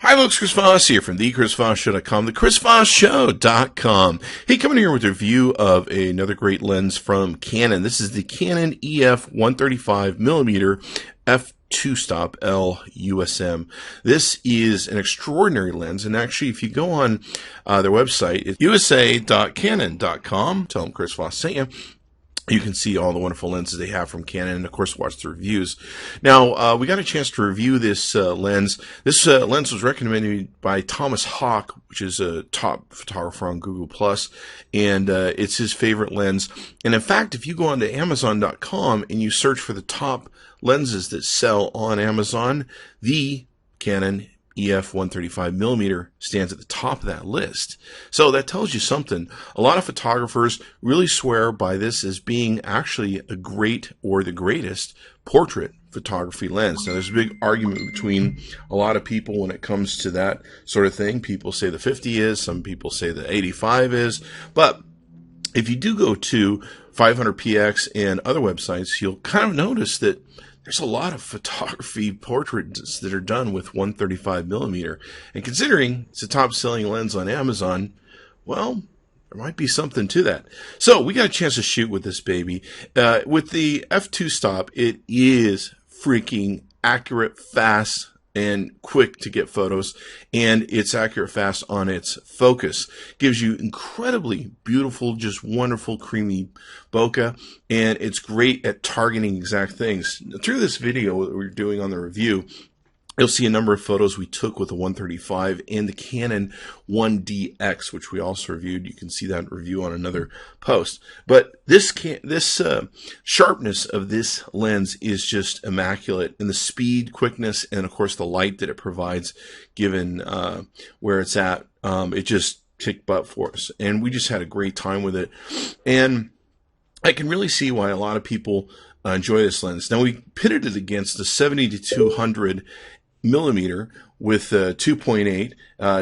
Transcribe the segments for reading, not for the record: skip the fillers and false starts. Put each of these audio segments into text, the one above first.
Hi folks, Chris Voss here from thechrisvossshow.com, thechrisvossshow.com. Hey, coming here with a review of another great lens from Canon. This is the Canon EF 135mm f2 stop L USM. This is an extraordinary lens, and actually if you go on their website, it's usa.canon.com, tell them Chris Voss sent you. You can see all the wonderful lenses they have from Canon, and of course watch the reviews. Now, we got a chance to review this lens. This lens was recommended by Thomas Hawk, which is a top photographer on Google+, and it's his favorite lens. And in fact, if you go on to amzn.to and you search for the top lenses that sell on Amazon, the Canon EF 135mm stands at the top of that list. So that tells you something. A lot of photographers really swear by this as being actually a great or the greatest portrait photography lens. Now there's a big argument between a lot of people when it comes to that sort of thing. People say the 50 is, some people say the 85 is, but if you do go to 500px and other websites, you'll kind of notice that there's a lot of photography portraits that are done with 135mm. And considering it's a top-selling lens on Amazon, well, there might be something to that. So we got a chance to shoot with this baby. With the f2 stop, it is freaking accurate, fast, and quick to get photos, and it's accurate fast on its focus. Gives you incredibly beautiful, just wonderful, creamy bokeh, and it's great at targeting exact things. Through this video that we're doing on the review, you'll see a number of photos we took with the 135 and the Canon 1DX, which we also reviewed. You can see that review on another post. But this sharpness of this lens is just immaculate, and the speed, quickness, and of course the light that it provides, given where it's at, it just kicked butt for us, and we just had a great time with it. And I can really see why a lot of people enjoy this lens. Now we pitted it against the 70-200 millimeter with 2.8,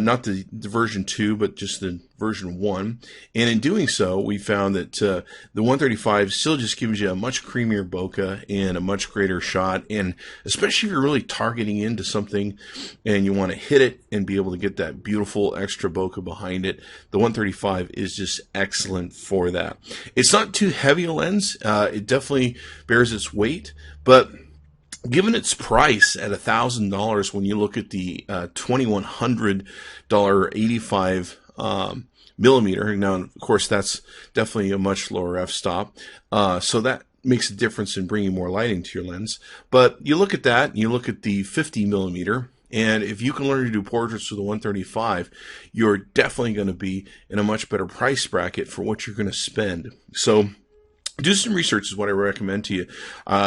not the version 2, but just the version 1. And in doing so, we found that the 135 still just gives you a much creamier bokeh and a much greater shot. And especially if you're really targeting into something and you want to hit it and be able to get that beautiful extra bokeh behind it, the 135 is just excellent for that. It's not too heavy a lens. It definitely bears its weight, but given its price at $1,000, when you look at the $2,100 85 millimeter, now of course that's definitely a much lower f-stop, so that makes a difference in bringing more lighting to your lens. But you look at that, and you look at the 50 millimeter, and if you can learn to do portraits with a 135, you're definitely going to be in a much better price bracket for what you're going to spend. So do some research is what I recommend to you.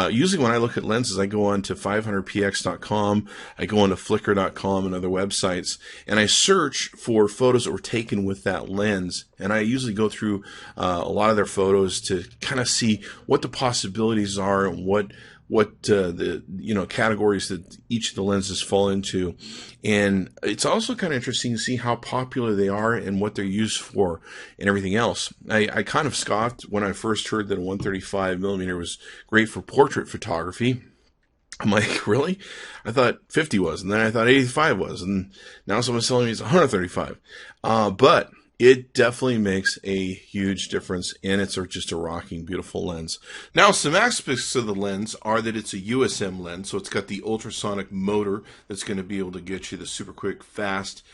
Usually when I look at lenses, I go on to 500px.com, I go on to flickr.com and other websites, and I search for photos that were taken with that lens. And I usually go through a lot of their photos to kind of see what the possibilities are and what the categories that each of the lenses fall into. And it's also kind of interesting to see how popular they are and what they're used for and everything else. I kind of scoffed when I first heard that a 135mm was great for portrait photography. I'm like, really? I thought 50 was, and then I thought 85 was, and now someone's telling me it's 135. But it definitely makes a huge difference, and it's just a rocking, beautiful lens. Now, some aspects of the lens are that it's a USM lens, so it's got the ultrasonic motor that's going to be able to get you the super quick, fast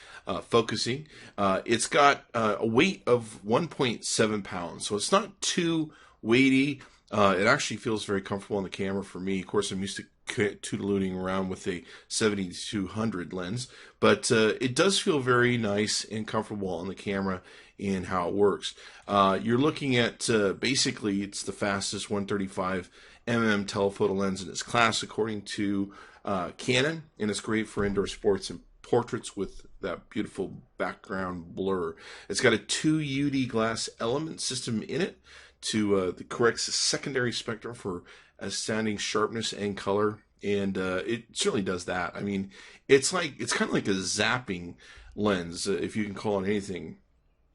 focusing. It's got a weight of 1.7 pounds, so it's not too weighty. It actually feels very comfortable on the camera for me. Of course, I'm used to tootling around with a 70-200 lens, but it does feel very nice and comfortable on the camera in how it works. You're looking at basically it's the fastest 135mm telephoto lens in its class according to Canon, and it's great for indoor sports and portraits with that beautiful background blur. It's got a 2 UD glass element system in it that corrects the secondary spectrum for outstanding sharpness and color, and it certainly does that. I mean, it's kind of like a zapping lens, if you can call it anything.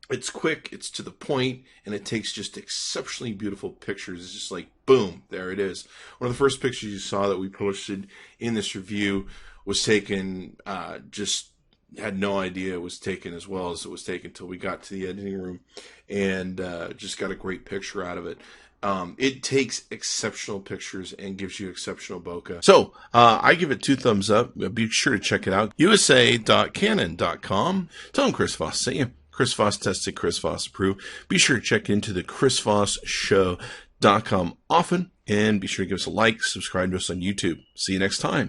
It's quick, it's to the point, and it takes just exceptionally beautiful pictures. It's just like, boom, there it is. One of the first pictures you saw that we posted in this review was taken just had no idea it was taken as well as it was taken until we got to the editing room, and just got a great picture out of it. It takes exceptional pictures and gives you exceptional bokeh. So I give it 2 thumbs up. Be sure to check it out. USA.Canon.com. Tell them Chris Voss sent you. Chris Voss tested, Chris Voss approved. Be sure to check into the Chris Voss Show.com often, and be sure to give us a like, subscribe to us on YouTube. See you next time.